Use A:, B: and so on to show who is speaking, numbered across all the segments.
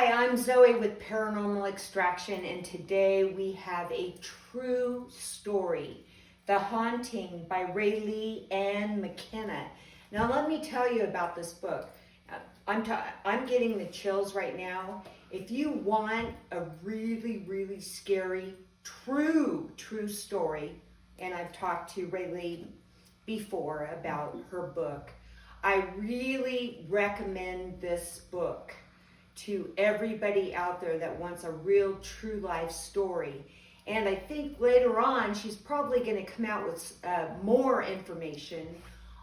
A: Hi, I'm Zoe with Paranormal Extraction, and today we have a true story, The Haunting by Raylee and McKenna. Now, let me tell you about this book. I'm getting the chills right now. If you want a really, really scary, true story, and I've talked to Raylee before about her book, I really recommend this book to everybody out there that wants a real true life story. And I think later on she's probably going to come out with more information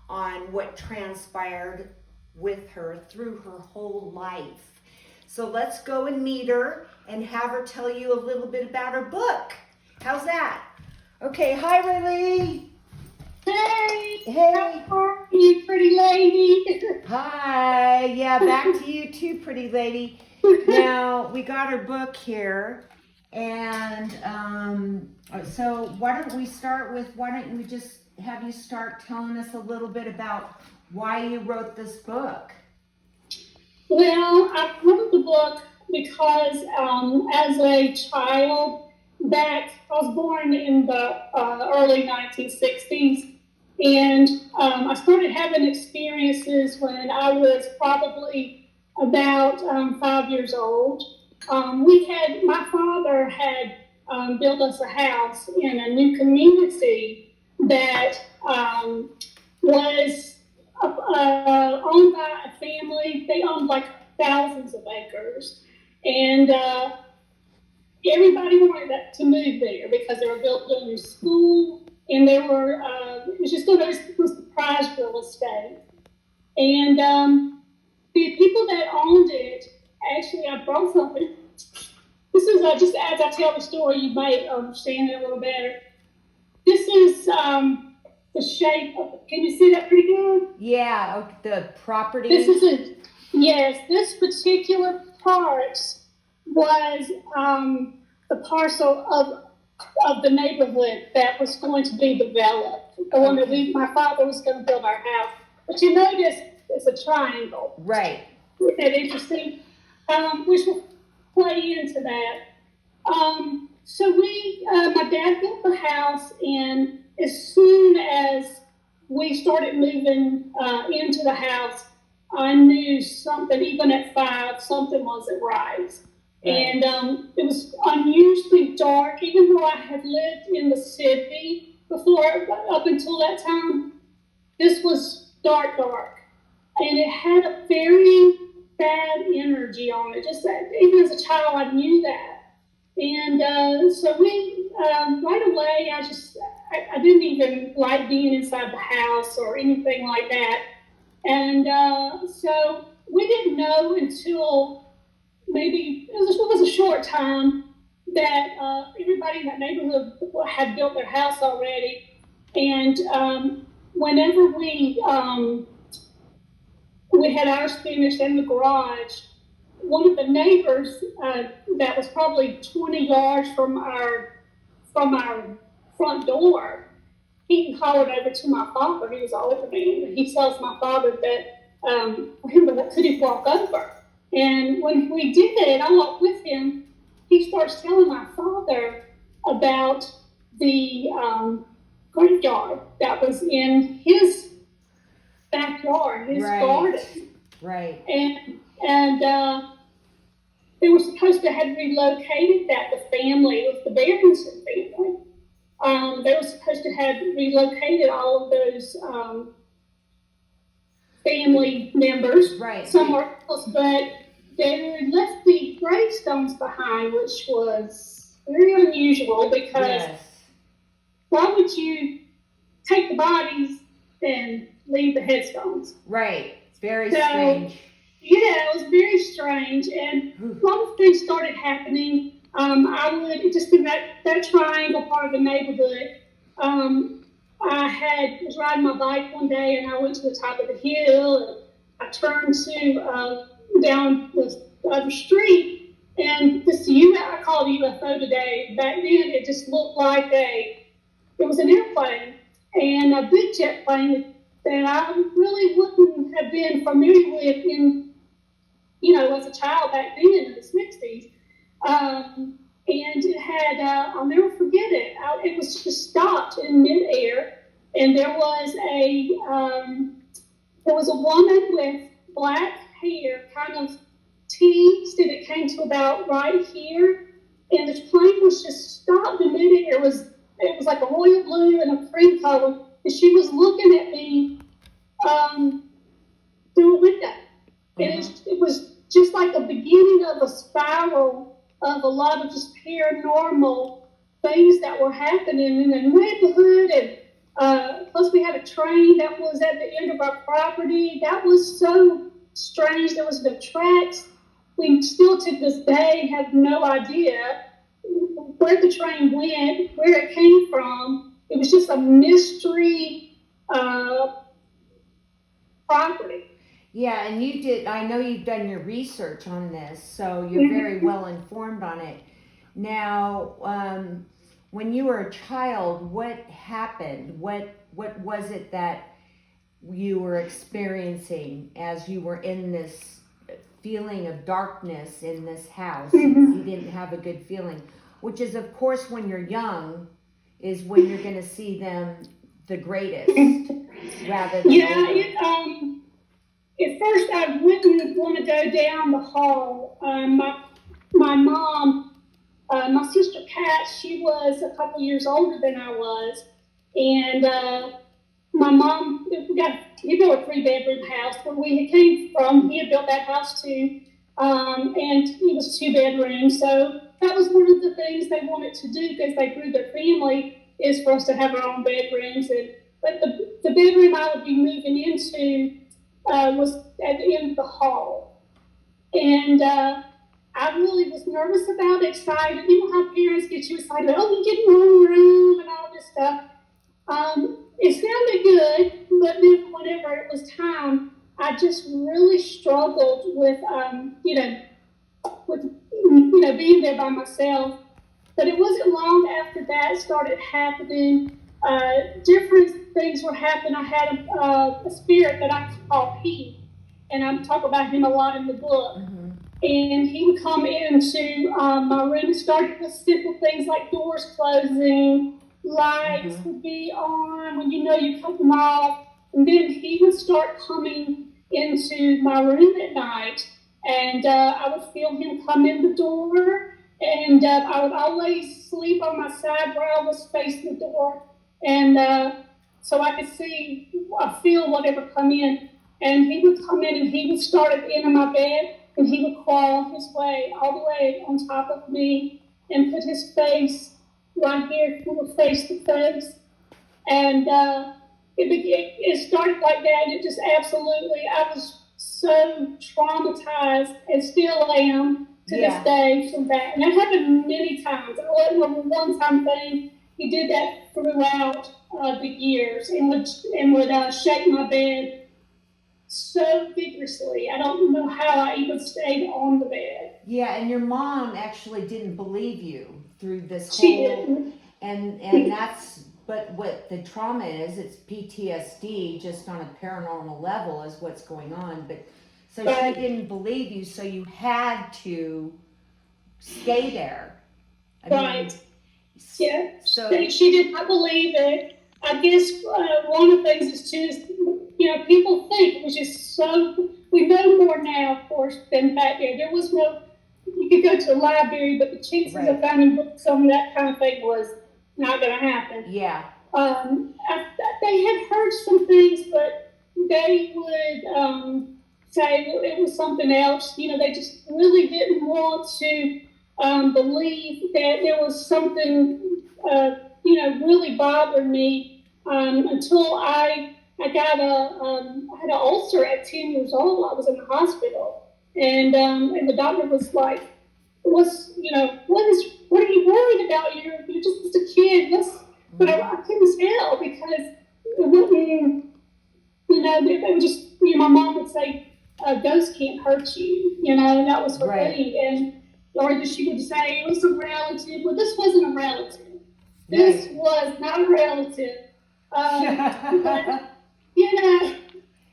A: on what transpired with her through her whole life. So let's go and meet her and have her tell you a little bit about her book. How's that? Okay, hi Raylee.
B: Hey,
A: Hey.
B: how are you, pretty lady?
A: Hi. Yeah, back to you too, pretty lady. Now, we got her book here. And so why don't we just have you start telling us a little bit about why you wrote this book?
B: Well, I wrote the book because as a child, I was born in the early 1960s, and I started having experiences when I was probably about 5 years old. My father had built us a house in a new community that was owned by a family. They owned like thousands of acres, and everybody wanted to move there because they were building a new school, and it was the prize real estate. And the people that owned it, actually, I brought something. This is just as I tell the story, you might understand it a little better. This is the shape of. Can you see that pretty good?
A: Yeah, the property.
B: Yes. This particular part was the parcel of the neighborhood that was going to be developed. The one that my father was going to build our house. But you notice it's a triangle.
A: Right.
B: Isn't that interesting? Which will play into that. So my dad built the house, and as soon as we started moving into the house, I knew something, even at 5, something wasn't right. And it was unusually dark, even though I had lived in the city before, up until that time. This was dark. And it had a very bad energy on it. Just that, even as a child, I knew that. And so we, right away, I didn't even like being inside the house or anything like that. And so we didn't know until maybe it was a short time that everybody in that neighborhood had built their house already. And whenever we had ours finished in the garage, one of the neighbors that was probably 20 yards from our front door, he hollered over to my father. He was an older man, and he tells my father that for him could he walk over. And when we did, I walked with him. He starts telling my father about the graveyard that was in his backyard, his garden.
A: Right.
B: And they were supposed to have relocated that. The family, it was the Barrington family. They were supposed to have relocated all of those family members somewhere else, but they left the gravestones behind, which was very unusual because why would you take the bodies and leave the headstones?
A: Right. It's very strange.
B: Yeah, it was very strange, and a lot of things started happening. I would just in that triangle part of the neighborhood. I was riding my bike one day, and I went to the top of the hill, and I turned to down the other street, and I call it UFO today. Back then, it just looked like it was an airplane, and a big jet plane that I really wouldn't have been familiar with in as a child back then in the 60s. And it had, I'll never forget it. It was just stopped in midair, and there was a woman with black hair, kind of teased, and it came to about right here, and the plane was just stopped in midair. It was like a royal blue and a cream color, and she was looking at me through a window. And it was just like the beginning of a spiral of a lot of just paranormal things that were happening in the neighborhood. And plus we had a train that was at the end of our property. That was so strange. There was no tracks. We still to this day have no idea where the train went, where it came from. It was just a mystery property.
A: Yeah, and I know you've done your research on this, so you're very well informed on it. Now, when you were a child, what happened? What was it that you were experiencing as you were in this feeling of darkness in this house? You didn't have a good feeling, which is, of course, when you're young, is when you're going to see them the greatest, rather than older.
B: At first, I wouldn't want to go down the hall. My mom, my sister Kat, she was a couple years older than I was, and my mom, a 3-bedroom house where we came from. He had built that house too, and it was 2 bedrooms. So that was one of the things they wanted to do because they grew their family, is for us to have our own bedrooms. But the bedroom I would be moving into was at the end of the hall. And I really was nervous about it, excited. You know how parents get you excited, oh, you get in your own room and all this stuff. It sounded good, but then whenever it was time, I just really struggled with, being there by myself. But it wasn't long after that started happening. Different things were happening. I had a spirit that I call Pete, and I talk about him a lot in the book. And he would come into my room and started with simple things like doors closing, lights would be on when you cut them off. And then he would start coming into my room at night, and I would feel him come in the door, and I would always sleep on my side where I was facing the door, and so I could feel whatever come in. And he would come in and he would start at the end of my bed, and he would crawl his way all the way on top of me and put his face right here, we were face to face. And it started like that, and it just absolutely, I was so traumatized and still am to this day from that. And that happened many times. It wasn't a one-time thing. He did that throughout the years and would shake my bed so vigorously. I don't know how I even stayed on the bed.
A: Yeah, and your mom actually didn't believe you through this
B: She
A: whole,
B: didn't.
A: and that's, but what the trauma is, it's PTSD just on a paranormal level is what's going on. But so she didn't believe you, so you had to stay there.
B: I mean, yeah.
A: So
B: she did not believe it. I guess one of the things is too, people think, which is so, we know more now, of course, than back then. There was no, you could go to a library, but the chances of finding books on that kind of thing was not going to happen.
A: Yeah.
B: They had heard some things, but they would say it was something else. They just really didn't want to believe that there was something, really bothering me until I got I had an ulcer at 10 years old. I was in the hospital, and the doctor was like, what are you worried about? You're just a kid. But I couldn't tell because it wouldn't, they would just, my mom would say, ghosts can't hurt you, and that was her thing. Or she would say it was a relative. Well, this wasn't a relative. This was not a relative. But,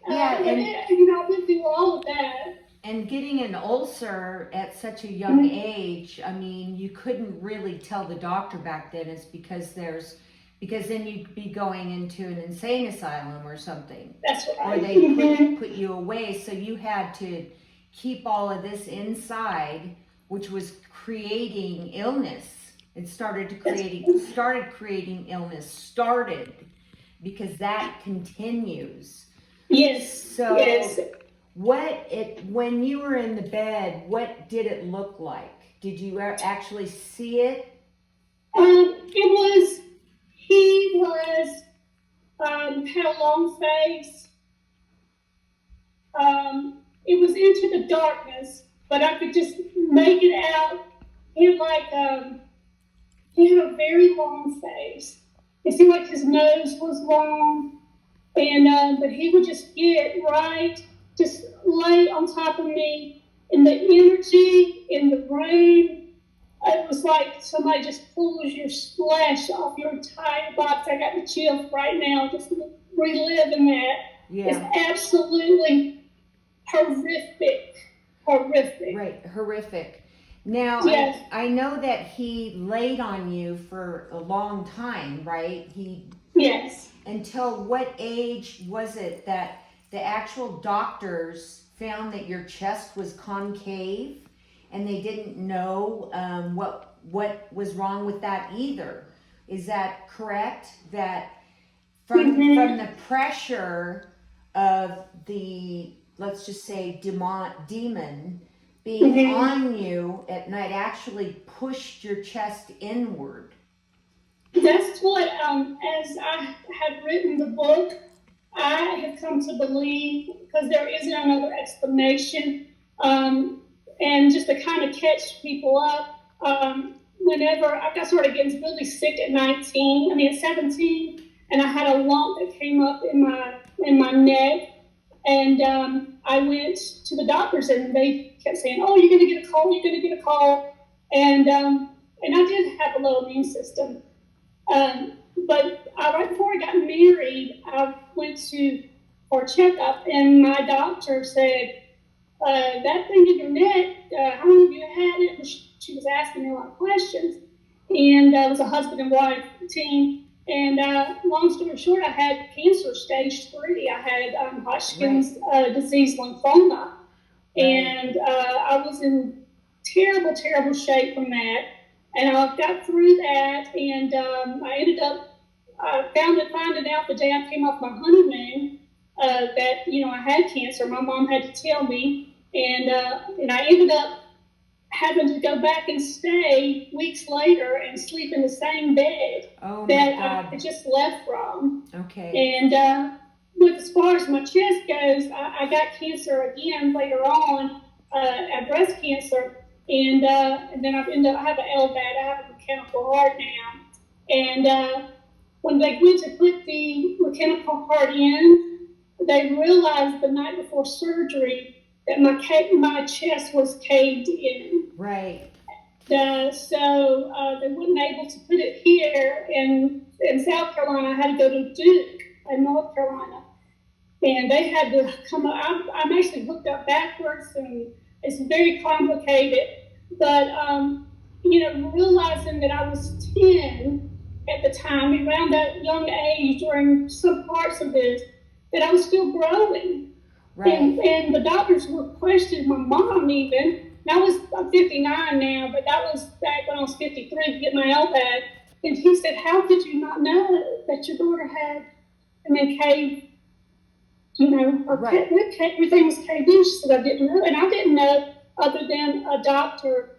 B: I've been through all of that.
A: And getting an ulcer at such a young age, I mean, you couldn't really tell the doctor back then it's because then you'd be going into an insane asylum or something.
B: That's
A: Or
B: right.
A: they put you away, so you had to keep all of this inside, which was creating illness. It started creating illness, because that continues.
B: Yes.
A: So
B: Yes.
A: when you were in the bed, what did it look like? Did you actually see it?
B: He was, had a long face. It was into the darkness, but I could just make it out. He had a very long face. It seemed like his nose was long, and but he would just just lay on top of me, and the energy in the room. It was like somebody just pulls your flesh off your entire body. I got the chills right now, just reliving that.
A: Yeah.
B: It's absolutely horrific.
A: Right, horrific. Now,
B: Yes.
A: I know that he laid on you for a long time, right?
B: Yes.
A: Until what age was it that the actual doctors found that your chest was concave, and they didn't know what was wrong with that either? Is that correct? That from the pressure of the, let's just say, demon being on you at night actually pushed your chest inward.
B: That's what, as I had written the book, I have come to believe, because there isn't another explanation, and just to kind of catch people up, whenever I got started getting really sick at 17, and I had a lump that came up in my neck, and I went to the doctors, and they kept saying, "Oh, you're going to get a cold. You're going to get a cold," and I did have a low immune system. But right before I got married, I went for a checkup, and my doctor said, "That thing in your neck, how long have you had it?" She was asking me a lot of questions, and it was a husband and wife team. And long story short, I had cancer stage 3. I had Hodgkin's disease lymphoma, and I was in terrible, terrible shape from that. And I got through that, and I ended up finding out the day I came off my honeymoon that I had cancer. My mom had to tell me, and I ended up having to go back and stay weeks later and sleep in the same bed that I just left from.
A: Okay.
B: And as far as my chest goes, I got cancer again later on, breast cancer. And then I have an LVAD. I have a mechanical heart now. And when they went to put the mechanical heart in, they realized the night before surgery that my chest was caved in.
A: Right.
B: So they weren't able to put it here in South Carolina. I had to go to Duke in North Carolina. And they had to come up. I'm actually hooked up backwards, and it's very complicated. But, realizing that I was 10 at the time, around that young age, during some parts of this, that I was still growing.
A: Right.
B: And the doctors were questioning my mom even. I'm 59 now, but that was back when I was 53 to get my LVAD. And he said, "How could you not know that your daughter had caved? Everything was caved in." She said, "I didn't know." And I didn't know, other than a doctor,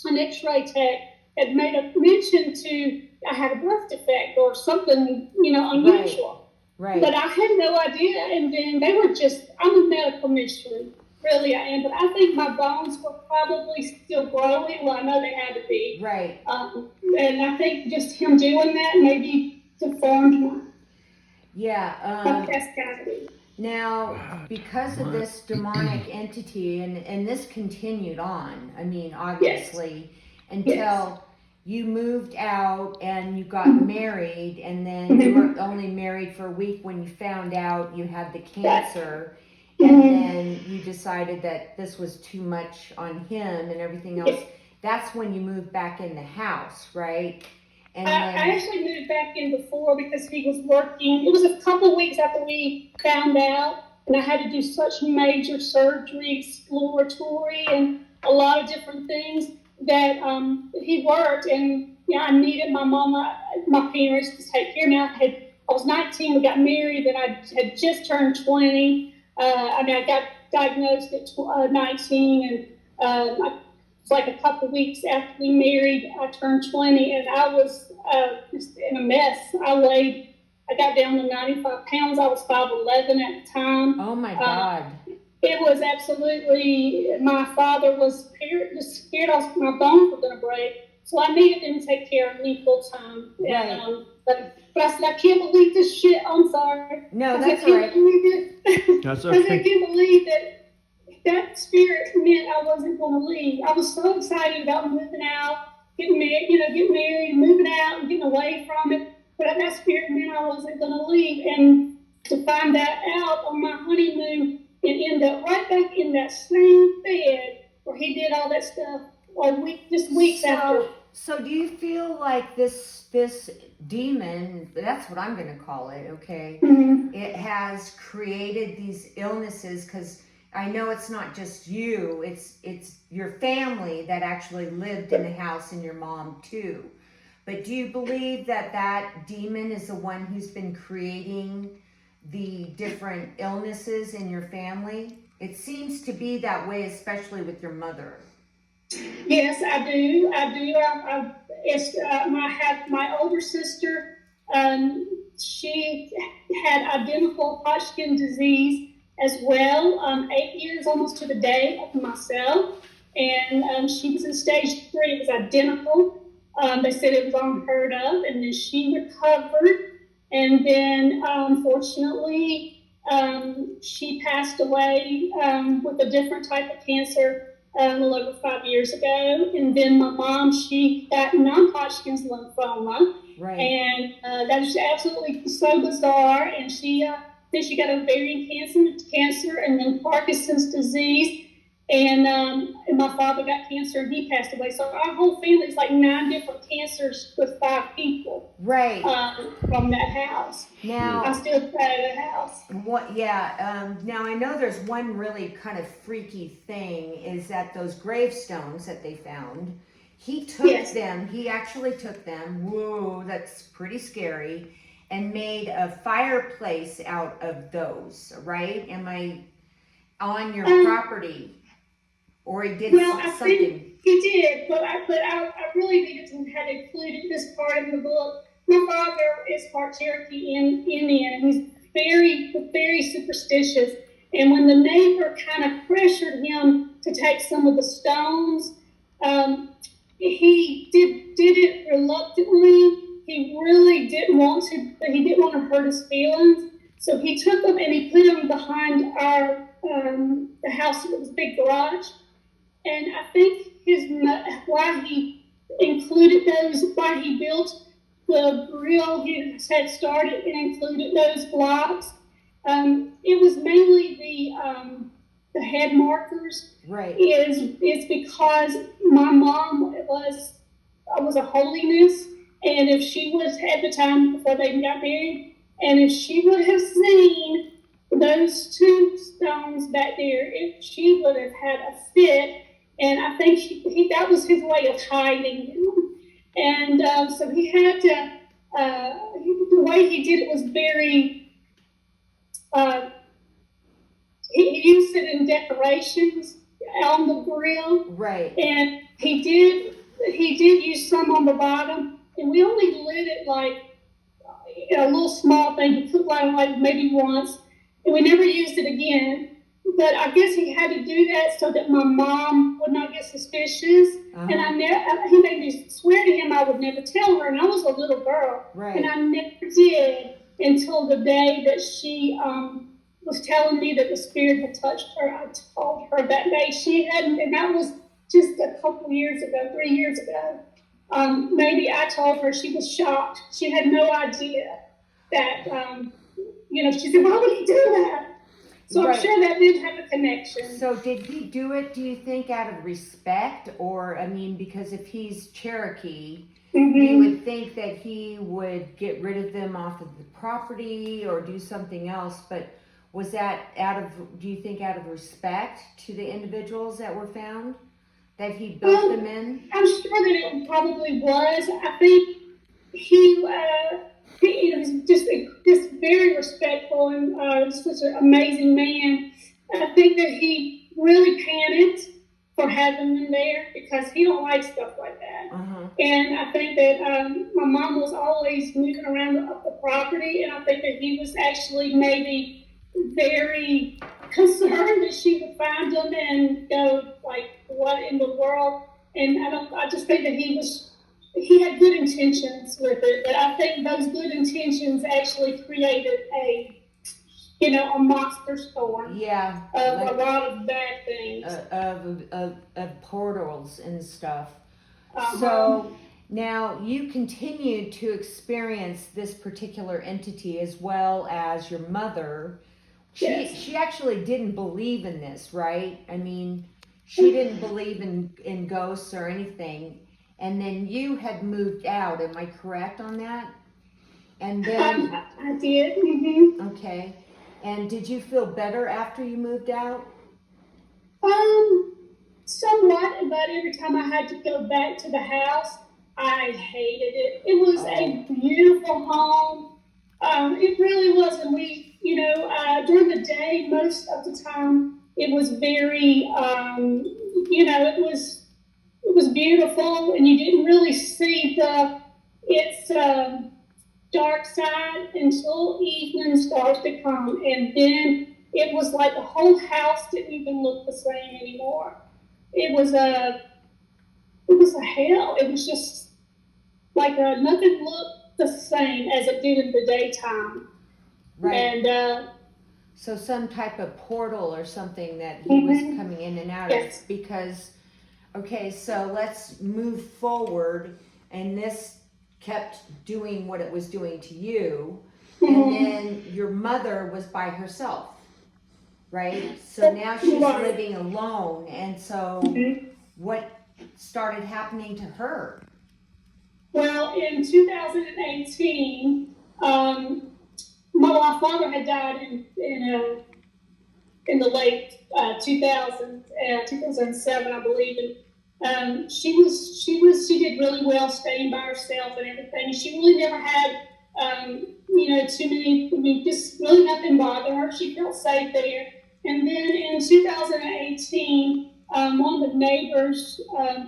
B: an x-ray tech, had made a mention to I had a birth defect or something, unusual.
A: Right.
B: But I had no idea. And then they were I'm a medical mystery. Really, I am. But I think my bones were probably still growing. Well, I know they had to be.
A: Right.
B: And I think just him doing that maybe deformed my chest cavity.
A: Now, because of this demonic entity, and this continued on, obviously, until you moved out and you got married, and then you were only married for a week when you found out you had the cancer, and
B: Mhm.
A: then you decided that this was too much on him and everything else. That's when you moved back in the house, right? And
B: I
A: then,
B: actually moved back in before because he was working. It was a couple weeks after we found out, and I had to do such major surgery, exploratory, and a lot of different things that he worked, and I needed my mama, my parents to take care of me. I was 19, we got married, and I had just turned 20. I got diagnosed at 19, and it's like a couple weeks after we married, I turned 20, and I was just in a mess. I got down to 95 pounds. I was 5'11" at the time.
A: oh my God.
B: It was absolutely, my father was just scared my bones were going to break. So I needed him to take care of me full time.
A: Right.
B: But I said, I can't believe this shit. I'm sorry.
A: No,
B: I said,
A: that's
B: I can't
A: all right.
B: believe it.
C: That's
B: I said, I
C: okay.
B: can't believe that spirit meant I wasn't going to leave. I was so excited about moving out, getting married, moving out, and getting away from it. But that spirit meant I wasn't going to leave. And to find that out on my honeymoon and end up right back in that same bed where he did all that stuff, just weeks after.
A: So do you feel like this demon, that's what I'm going to call it, okay?
B: Mm-hmm.
A: It has created these illnesses, because I know it's not just you, it's your family that actually lived in the house, and your mom too. But do you believe that demon is the one who's been creating the different illnesses in your family? It seems to be that way, especially with your mother.
B: Yes, I do. I have my older sister. She had identical Hodgkin disease as well. 8 years, almost to the day, of myself, and she was in stage 3. It was identical. They said it was unheard of, and then she recovered, and then unfortunately, she passed away with a different type of cancer a little over 5 years ago. And then my mom, she got non-Hodgkin's lymphoma.
A: Right.
B: And that was absolutely so bizarre. And then she got ovarian cancer, and then Parkinson's disease. And my father got cancer, and he passed away. So our whole family's like 9 different cancers with 5 people.
A: Right.
B: From that house.
A: Now,
B: I still stay at the house.
A: What? Yeah. Now I know there's one really kind of freaky thing, is that those gravestones that they found. He took them. He actually took them. Whoa, that's pretty scary. And made a fireplace out of those. Right? Am I on your property? Or he did
B: Well, I
A: something?
B: think he did, but I really needed to have included this part in the book. My father is part Cherokee Indian, and he's very, very superstitious. And when the neighbor kind of pressured him to take some of the stones, he did it reluctantly. He really didn't want to, but he didn't want to hurt his feelings. So he took them and he put them behind the house. It was a big garage. And I think why he included those, why he built the grill he had started and included those blocks, it was mainly the head markers.
A: Right.
B: Is because my mom was a holiness, and if she was at the time before they got married, and if she would have seen those tombstones back there, she would have had a fit. And I think that was his way of hiding them. And so he had to, the way he did it was very, he used it in decorations on the grill.
A: Right.
B: And he did use some on the bottom. And we only lit it like a little small thing. He put like maybe once. And we never used it again. But I guess he had to do that so that my mom would not get suspicious.
A: Uh-huh.
B: And he made me swear to him I would never tell her. And I was a little girl.
A: Right.
B: And I never did until the day that she was telling me that the spirit had touched her. I told her that day she hadn't, and that was just a couple years ago, 3 years ago. Maybe I told her. She was shocked. She had no idea that, she said, why would he do that? So I'm
A: Right.
B: sure that did have a connection.
A: So did he do it, do you think, out of respect? Or, I mean, because if he's Cherokee, you would think that he would get rid of them off of the property or do something else, but was that out of, do you think, out of respect to the individuals that were found? That he built them in?
B: I'm sure that it probably was. I think he was just very respectful and such an amazing man. I think that he really panicked for having them there because he don't like stuff like that. And I think that my mom was always moving around the property, and I think that he was actually maybe very concerned that she would find them and go like, "What in the world?" And I just think that he had good intentions with it, but I think those good intentions actually created a monster storm.
A: Yeah.
B: Of
A: Like,
B: a lot of bad things.
A: of portals and stuff.
B: Uh-huh.
A: So now you continued to experience this particular entity as well as your mother.
B: Yes.
A: She actually didn't believe in this, right? I mean, she didn't believe in ghosts or anything. And then you had moved out, am I correct on that? And then
B: I did. Mm-hmm.
A: okay. And did you feel better after you moved out?
B: Somewhat, but every time I had to go back to the house, I hated it. It was a beautiful home. It really was, and during the day, most of the time, it was very, it was beautiful, and you didn't really see its dark side until evening starts to come, and then it was like the whole house didn't even look the same anymore. It was a hell. It was just like nothing looked the same as it did in the daytime.
A: Right.
B: And
A: so some type of portal or something that he was coming in and out
B: yes.
A: of. Because, okay, so let's move forward, and this kept doing what it was doing to you, and then your mother was by herself, right? So now she's living alone, and so what started happening to her?
B: Well, in 2018, my father had died in the late 2007, I believe. And she did really well staying by herself and everything. She really never had, too many, just really nothing bothered her. She felt safe there. And then in 2018, one of the neighbors'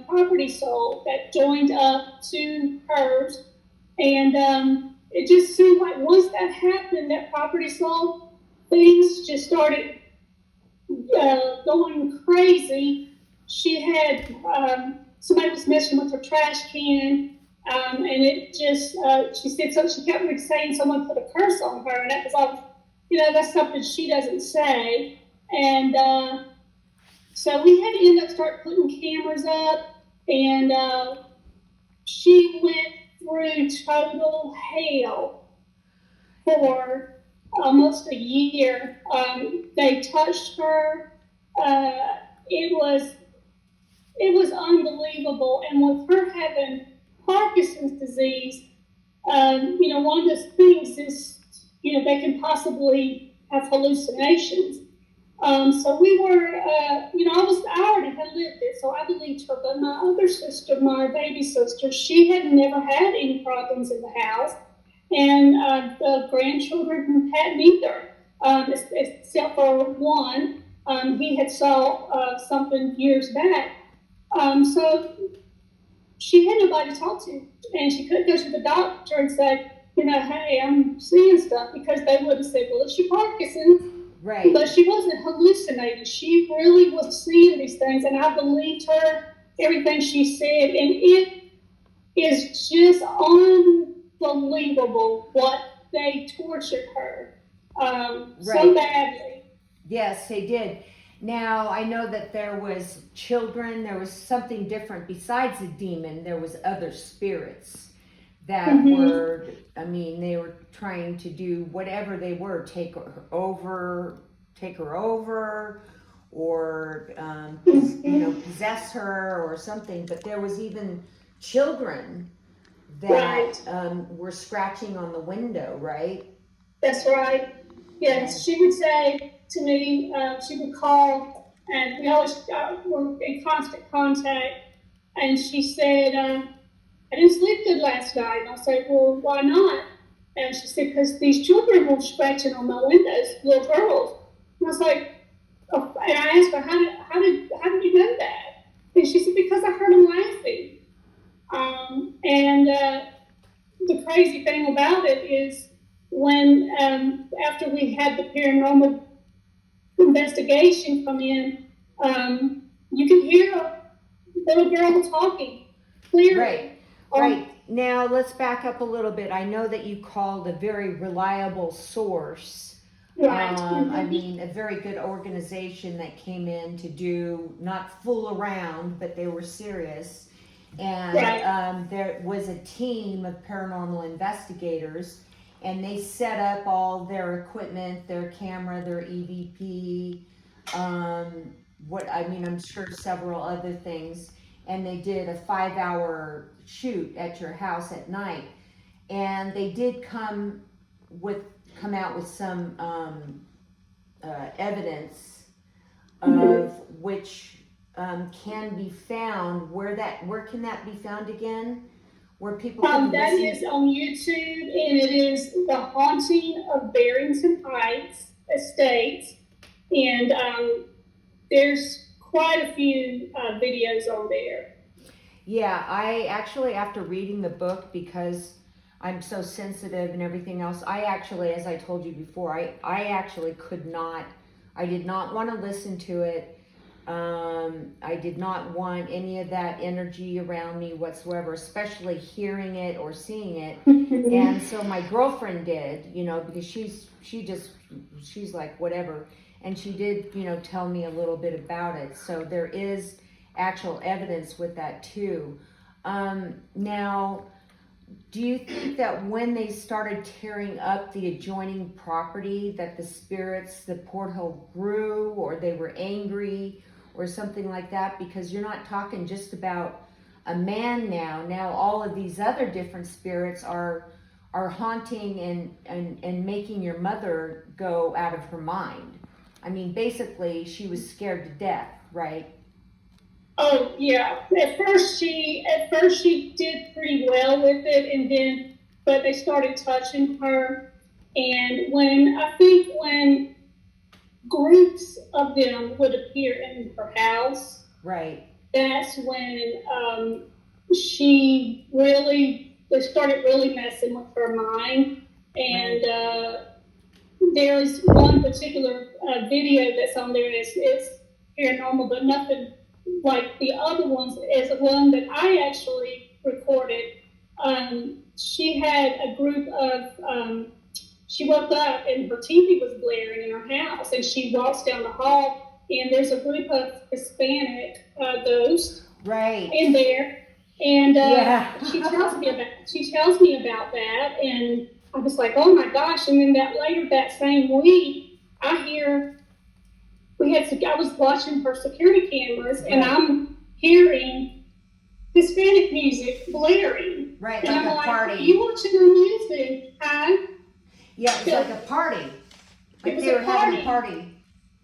B: property sold that joined up to hers. And it just seemed like once that happened, that property sold, things just started going crazy. She had somebody was messing with her trash can, and it just she said so. She kept saying someone put a curse on her, and that was all. That's something she doesn't say. And so we had to end up start putting cameras up, and she went through total hell for almost a year. They touched her. It was unbelievable. And with her having Parkinson's disease, one of those things is, they can possibly have hallucinations. So we were, I already had lived it, so I believed her. But my other sister, my baby sister, she had never had any problems in the house. And the grandchildren hadn't either, except for one. He had saw something years back. So she had nobody to talk to. And she couldn't go to the doctor and say, hey, I'm seeing stuff, because they would have said, well, it's your Parkinson's.
A: Right.
B: But she wasn't hallucinating. She really was seeing these things, and I believed her, everything she said. And it is just unbelievable what they tortured her so badly.
A: Yes, they did. Now, I know that there was children, there was something different. Besides the demon, there was other spirits that were, they were trying to do whatever they were, take over, take her over or possess her or something. But there was even children that were scratching on the window, right?
B: That's right. Yes, she would say to me, she would call, and we always were in constant contact. And she said, I didn't sleep good last night. And I said, well, why not? And she said, because these children were scratching on my windows, little girls. And I was like, oh, and I asked her, how did you know that? And she said, because I heard them laughing. And the crazy thing about it is when, after we had the paranormal investigation come in, you can hear a little girl talking clearly.
A: Right. Now let's back up a little bit. I know that you called a very reliable source.
B: Right.
A: I mean, a very good organization that came in to do, not fool around, but they were serious. And there was a team of paranormal investigators, and they set up all their equipment, their camera, their EVP, I'm sure several other things. And they did a 5-hour shoot at your house at night. And they did come out with some evidence of which can be found. Where can that be found again? Where people can
B: that
A: listen?
B: is on YouTube, and it is The Haunting of Barrington Heights Estates, and there's quite a few videos on there.
A: Yeah, I actually, after reading the book, because I'm so sensitive and everything else, I actually, as I told you before, I actually I did not want to listen to it. I did not want any of that energy around me whatsoever, especially hearing it or seeing it. And so my girlfriend did, because she's like, whatever. And she did, tell me a little bit about it. So there is actual evidence with that too. Now, do you think that when they started tearing up the adjoining property that the spirits, the porthole grew, or they were angry or something like that? Because you're not talking just about a man now all of these other different spirits are haunting and making your mother go out of her mind. I mean, basically she was scared to death, right?
B: Oh yeah. At first she did pretty well with it, but they started touching her, and when groups of them would appear in her house,
A: right,
B: that's when they started really messing with her mind, and there's one particular video that's on there. It's paranormal, but nothing like the other ones. Is one that I actually recorded. She had a group of. She woke up and her TV was blaring in her house, and she walks down the hall, and there's a group of Hispanic ghosts in there, and she tells me about that, and I was like, oh my gosh! And then that same week, I was watching her security cameras, and I'm hearing Hispanic music blaring.
A: Right,
B: and
A: like
B: I'm
A: a party.
B: You watching the music?
A: Yeah, it was like a party. Like they were having a party.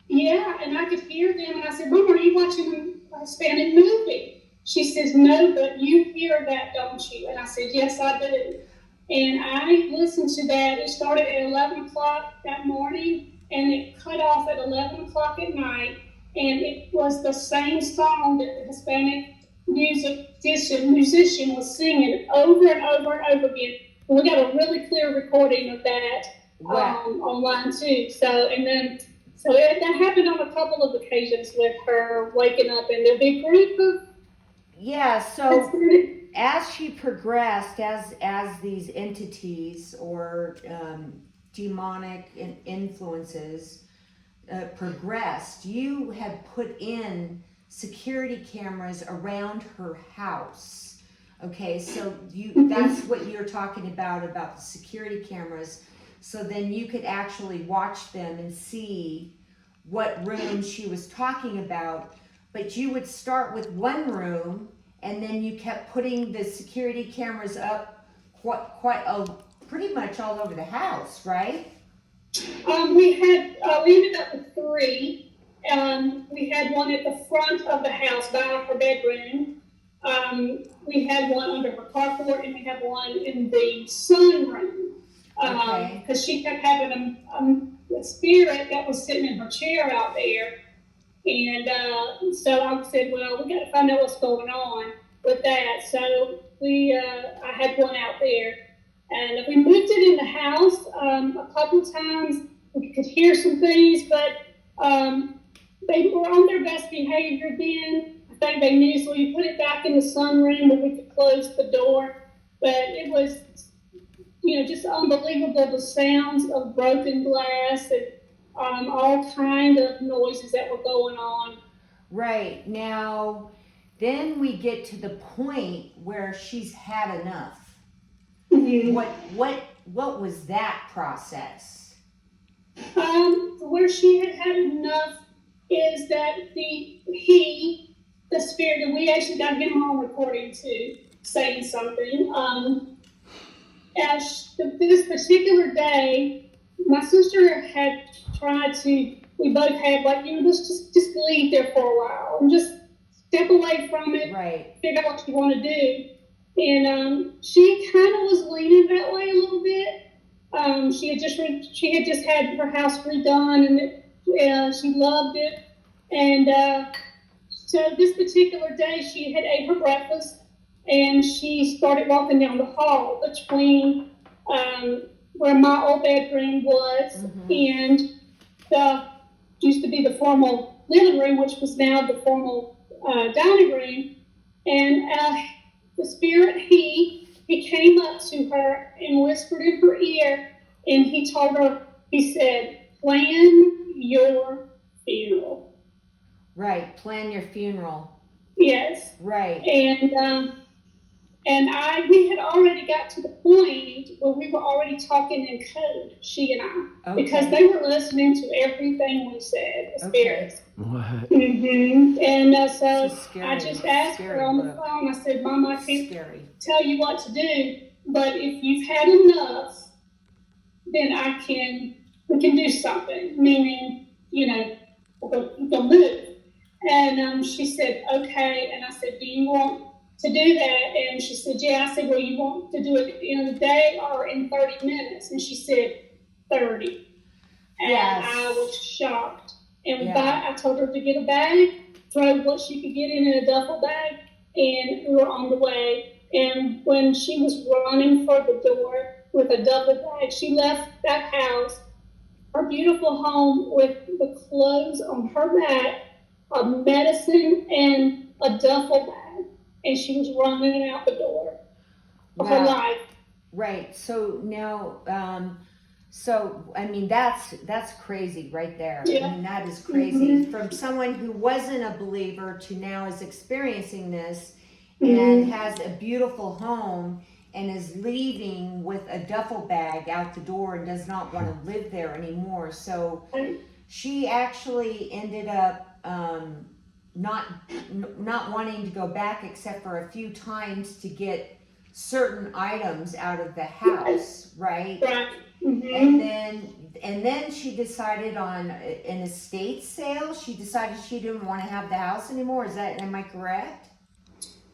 B: Yeah, and I could hear them, and I said, Mom, are you watching a Hispanic movie? She says, no, but you hear that, don't you? And I said, yes, I do. And I listened to that. It started at 11 o'clock that morning, and it cut off at 11 o'clock at night, and it was the same song that the Hispanic musician was singing over and over and over again. And we got a really clear recording of that online too. So that happened on a couple of occasions with her waking up in the big group of.
A: Yeah. So as she progressed, as these entities or demonic influences progressed, you had put in security cameras around her house. Okay, so that's what you're talking about the security cameras. So then you could actually watch them and see what room she was talking about, but you would start with one room and then you kept putting the security cameras up pretty much all over the house, right?
B: We ended up with three. We had one at the front of the house by her bedroom. We had one under her carport, and we had one in the sunroom.
A: Okay.
B: Because she kept having a spirit that was sitting in her chair out there. And so I said, well, we got to find out what's going on with that. So I had one out there. And we moved it in the house a couple of times. We could hear some things, but they were on their best behavior then. I think they knew, so we put it back in the sunroom where we could close the door. But it was, just unbelievable, the sounds of broken glass and all kind of noises that were going on.
A: Right. Now, then we get to the point where she's had enough.
B: Mm-hmm.
A: What was that process?
B: Where she had enough is that the spirit, and we actually got him on recording too, saying something. This particular day, my sister had tried to. We both had let's just leave there for a while and just step away from it.
A: Right.
B: Figure out what you want to do. And she kind of was leaning that way a little bit. She had just had her house redone, and she loved it. And so this particular day, she had ate her breakfast, and she started walking down the hall between where my old bedroom was and the used to be the formal living room, which was now the formal dining room. And the spirit, he came up to her and whispered in her ear, and he told her, he said, plan your funeral.
A: Right, plan your funeral.
B: Yes.
A: Right.
B: And we had already got to the point where we were already talking in code, she and I, because they were listening to everything we said, the spirits.
C: What?
B: Mm-hmm. And so
A: scary,
B: I just asked her on the phone, I said, Mom, I can't tell you what to do, but if you've had enough, then we can do something, meaning, we'll move. And she said, okay. And I said, do you want to do that? And she said, yeah. I said, well, you want to do it in a day or in 30 minutes? And she said, 30. And I was shocked. And I told her to get a bag, throw what she could get in a duffel bag, and we were on the way. And when she was running for the door with a duffel bag, she left that house, her beautiful home, with the clothes on her back, a medicine, and a duffel bag. And she was running out the door of her life.
A: Right. So now, that's crazy right there.
B: Yeah.
A: I mean, that is crazy. From someone who wasn't a believer to now is experiencing this and has a beautiful home and is leaving with a duffel bag out the door and does not want to live there anymore. So she actually ended up not wanting to go back except for a few times to get certain items out of the house, right?
B: Right. Mm-hmm.
A: And then she decided on an estate sale. She decided she didn't want to have the house anymore. Am I correct?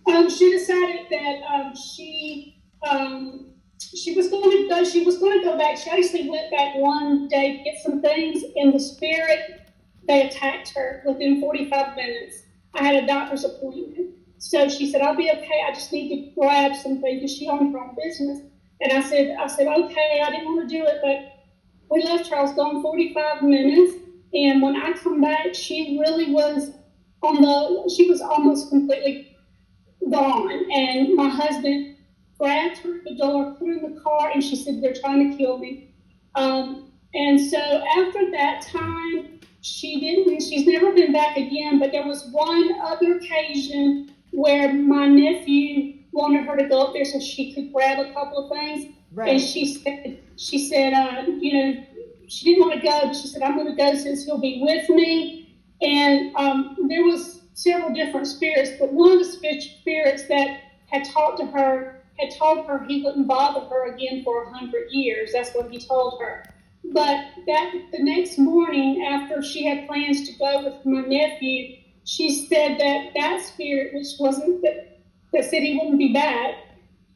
B: She decided that she was going to go back. She actually went back one day to get some things. In the spirit, they attacked her within 45 minutes. I had a doctor's appointment. So she said, I'll be okay. I just need to grab something because she owned her own business. And I said, okay, I didn't want to do it, but we left her. I was gone 45 minutes. And when I come back, she really was she was almost completely gone. And my husband grabbed her at the door, put her in the car, and she said, they're trying to kill me. And so after that time, she's never been back again, but there was one other occasion where my nephew wanted her to go up there so she could grab a couple of things.
A: Right.
B: And she said, she didn't want to go, but she said, I'm going to go since he'll be with me. And there was several different spirits, but one of the spirits that had talked to her had told her he wouldn't bother her again for 100 years. That's what he told her. But the next morning, after she had plans to go with my nephew, she said that spirit, which wasn't that said he wouldn't be back,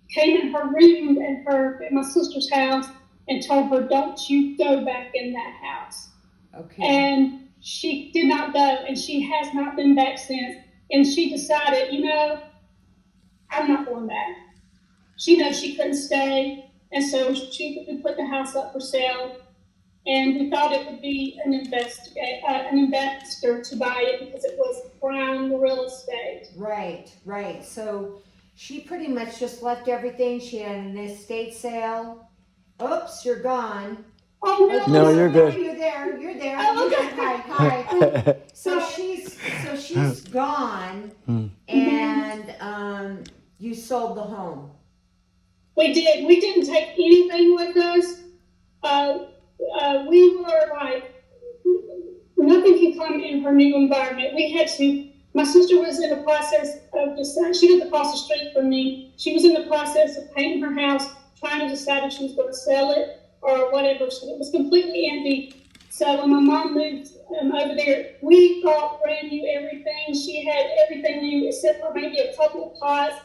B: came in her room at my sister's house and told her, don't you go back in that house.
A: Okay.
B: And she did not go, and she has not been back since. And she decided, I'm not going back. She knows she couldn't stay, and so we put the house up for sale. And we thought it would be an investor to buy it because it was prime real estate.
A: Right. So she pretty much just left everything. She had an estate sale. Oops, you're gone.
B: Oh no!
C: No, you're good.
A: You're there.
B: Oh, okay.
A: Hi. So she's gone, and you sold the home.
B: We did. We didn't take anything with us. We were like, nothing can come in her new environment. We had to. My sister was in the process of she lived across the street from me. She was in the process of painting her house, trying to decide if she was going to sell it or whatever. So it was completely empty. So when my mom moved over there, we got brand new everything. She had everything new except for maybe a couple of pots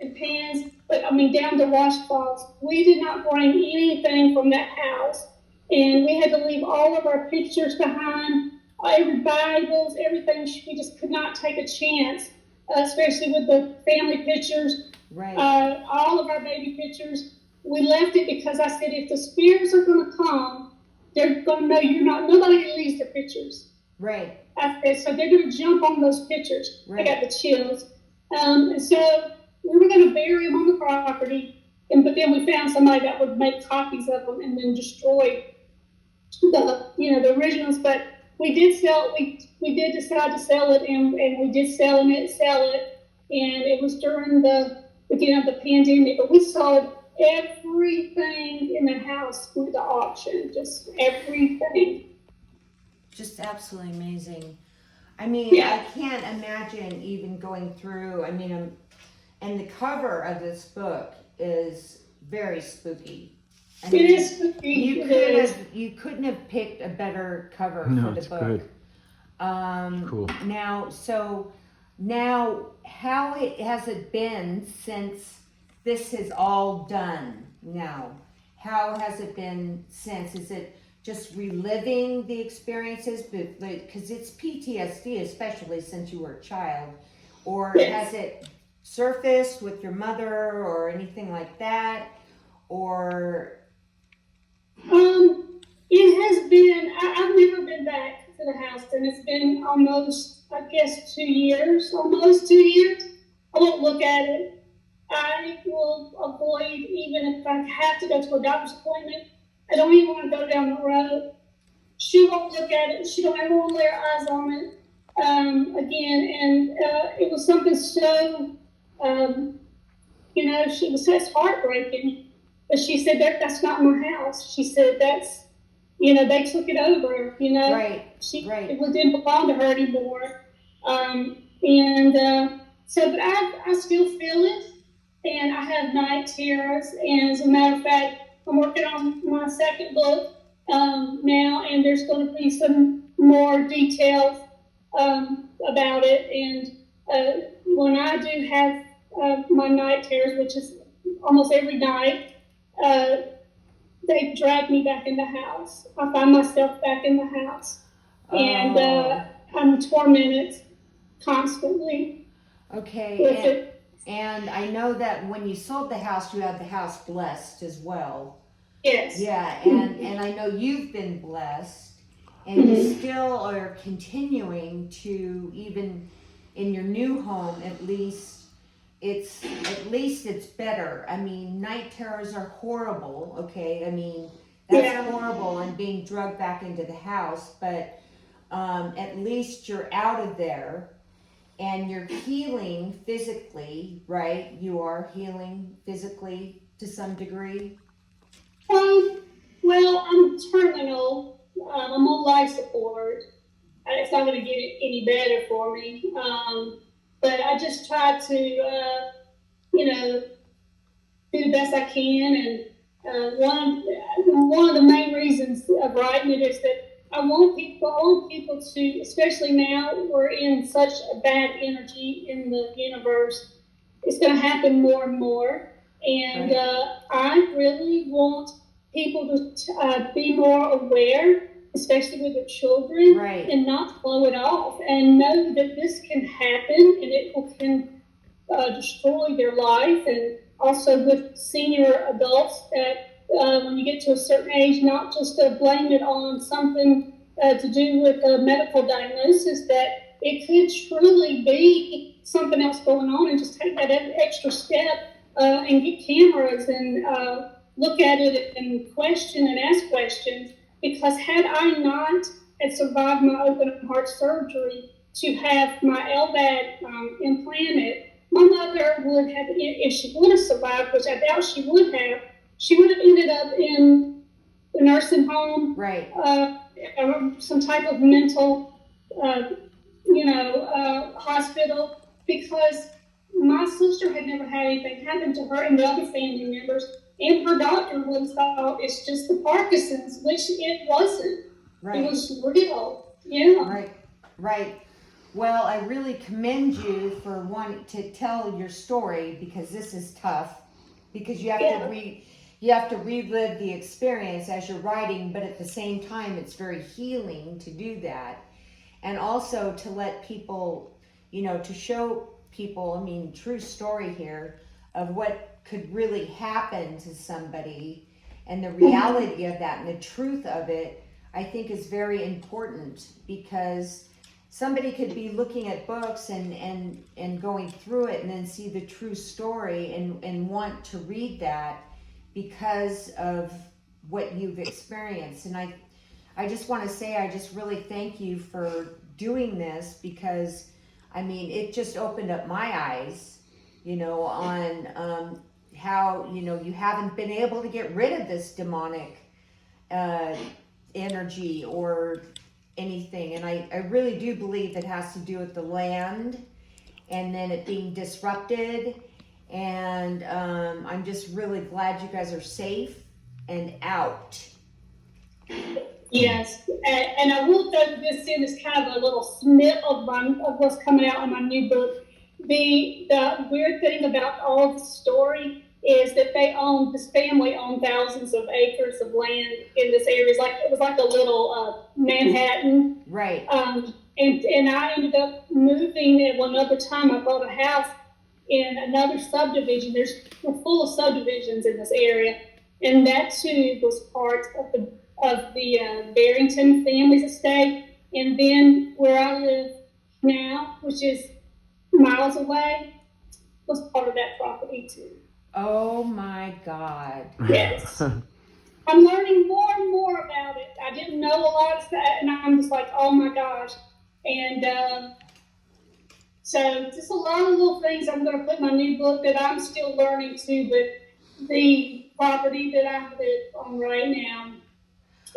B: and pans, but down to washcloths. We did not bring anything from that house. And we had to leave all of our pictures behind, every Bibles, everything. We just could not take a chance, especially with the family pictures,
A: Right.
B: All of our baby pictures. We left it because I said, if the spirits are going to come, they're going to know you're not, nobody leaves their pictures.
A: Right.
B: I said, so they're going to jump on those pictures.
A: Right.
B: I got the chills. And so we were going to bury them on the property, but then we found somebody that would make copies of them and then destroy the originals. But we did sell. We did decide to sell it, and we did sell it. And it was during the beginning of the pandemic. But we sold everything in the house with the auction, just everything.
A: Just absolutely amazing. I can't imagine even going through. And the cover of this book is very spooky.
B: It is spooky.
A: You couldn't have picked a better cover
C: No,
A: for the
C: it's
A: book.
C: good. Cool.
A: Now, how has it been since this is all done now? How has it been since? Is it just reliving the experiences? Because it's PTSD, especially since you were a child. Or
B: Yes.
A: has it surfaced with your mother or anything like that? Or...
B: It has been, I've never been back to the house, and it's been almost, I guess, 2 years, almost 2 years. I won't look at it. I will avoid, even if I have to go to a doctor's appointment, I don't even want to go down the road. She won't look at it. She don't ever want to lay her eyes on it again. And it was something so, it's heartbreaking. But she said, that's not my house. She said, they took it over,
A: Right.
B: It didn't belong to her anymore. But I still feel it, and I have night terrors. And as a matter of fact, I'm working on my second book now, and there's going to be some more details about it. And when I do have my night terrors, which is almost every night, they drag me back in the house. I find myself back in the house. And I'm tormented constantly.
A: Okay. And I know that when you sold the house, you had the house blessed as well.
B: Yes.
A: Yeah, and I know you've been blessed, and you still are continuing to, even in your new home, at least it's better. Night terrors are horrible, okay? That's horrible, and being drugged back into the house, but at least you're out of there, and you're healing physically, right? You are healing physically to some degree.
B: Well, I'm terminal, I'm on life support. It's not going to get any better for me. But I just try to, you know, do the best I can. And one of the main reasons of writing it is that I want people to, especially now we're in such a bad energy in the universe. It's going to happen more and more, and I really want people to be more aware, especially with their children,
A: Right.
B: and not blow it off, and know that this can happen, and can destroy their life. And also with senior adults, that when you get to a certain age, not just to blame it on something to do with a medical diagnosis, that it could truly be something else going on, and just take that extra step and get cameras and look at it and question and ask questions. Because had I not had survived my open heart surgery to have my LVAD implanted, my mother would have, if she would have survived, which I doubt she would have ended up in a nursing home,
A: Right.
B: Some type of mental, hospital, because my sister had never had anything happen to her and the other family members, and her doctor would have thought it's just the Parkinson's, which it wasn't.
A: Right.
B: It was real. Yeah.
A: Right. Well, I really commend you for wanting to tell your story, because this is tough, because you have to relive the experience as you're writing, but at the same time it's very healing to do that. And also to let people, to show people, true story here of what could really happen to somebody, and the reality of that and the truth of it, I think is very important, because somebody could be looking at books and going through it and then see the true story and want to read that because of what you've experienced. And I just want to say, I just really thank you for doing this, because it just opened up my eyes, on how, you haven't been able to get rid of this demonic energy or anything. And I really do believe it has to do with the land and then it being disrupted. And I'm just really glad you guys are safe and out.
B: Yes, and I will throw this in as kind of a little snip of what's coming out in my new book. The weird thing about all of the story is that this family owned thousands of acres of land in this area. It was like a little Manhattan.
A: Right.
B: And I ended up moving at one other time. I bought a house in another subdivision. We're full of subdivisions in this area, and that too was part of the Barrington family's estate. And then where I live now, which is miles away, was part of that property too.
A: Oh my God.
B: Yes. I'm learning more and more about it. I didn't know a lot of that, and I'm just like, oh my gosh. And so just a lot of little things I'm going to put in my new book that I'm still learning too. But the property that I live on right now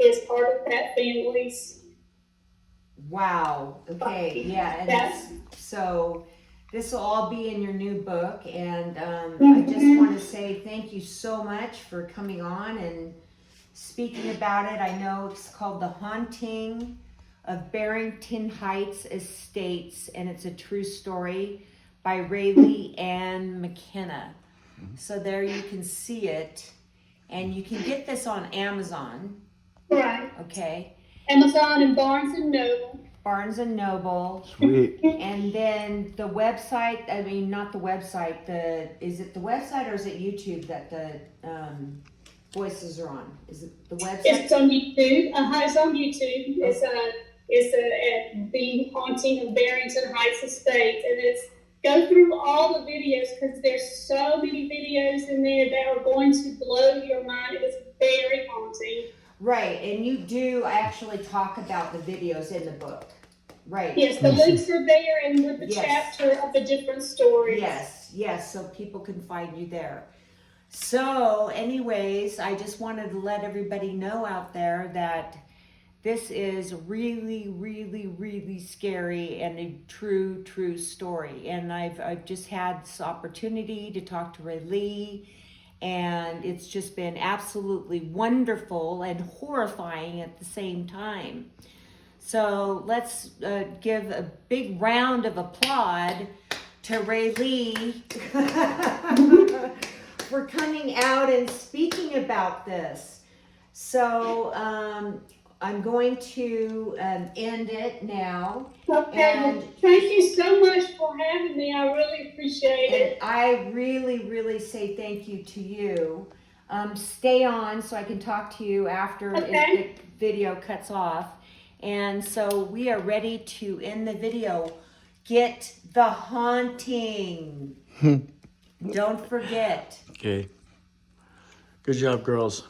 B: is part of that family's.
A: Wow. Okay. Yeah. And so this will all be in your new book. And I just want to say thank you so much for coming on and speaking about it. I know it's called The Haunting of Barrington Heights Estates, and it's a true story by Raylee and McKenna. So there you can see it, and you can get this on Amazon.
B: Right.
A: Okay.
B: Amazon and Barnes and Noble.
A: Barnes and Noble.
C: Sweet.
A: And then the website, not the website, is it the website or is it YouTube that the voices are on? Is it the website?
B: It's on YouTube. It's on YouTube. It's at The Haunting of Barrington Heights Estates, and it's go through all the videos, because there's so many videos in there that are going to blow your mind. It is very haunting.
A: Right, and you do actually talk about the videos in the book, right?
B: Yes, the links are there, and with the chapter of the different stories.
A: Yes, so people can find you there. So anyways, I just wanted to let everybody know out there that This is really, really, really scary and a true, true story. And I've just had this opportunity to talk to Raylee, and it's just been absolutely wonderful and horrifying at the same time. So let's give a big round of applause to Raylee for coming out and speaking about this. So I'm going to end it now.
B: Okay, well, thank you so much for having me. I really appreciate it.
A: And I really, really say thank you to you. Stay on so I can talk to you after
B: Okay.
A: the video cuts off. And so we are ready to end the video. Get the haunting. Don't forget.
C: Okay. Good job, girls.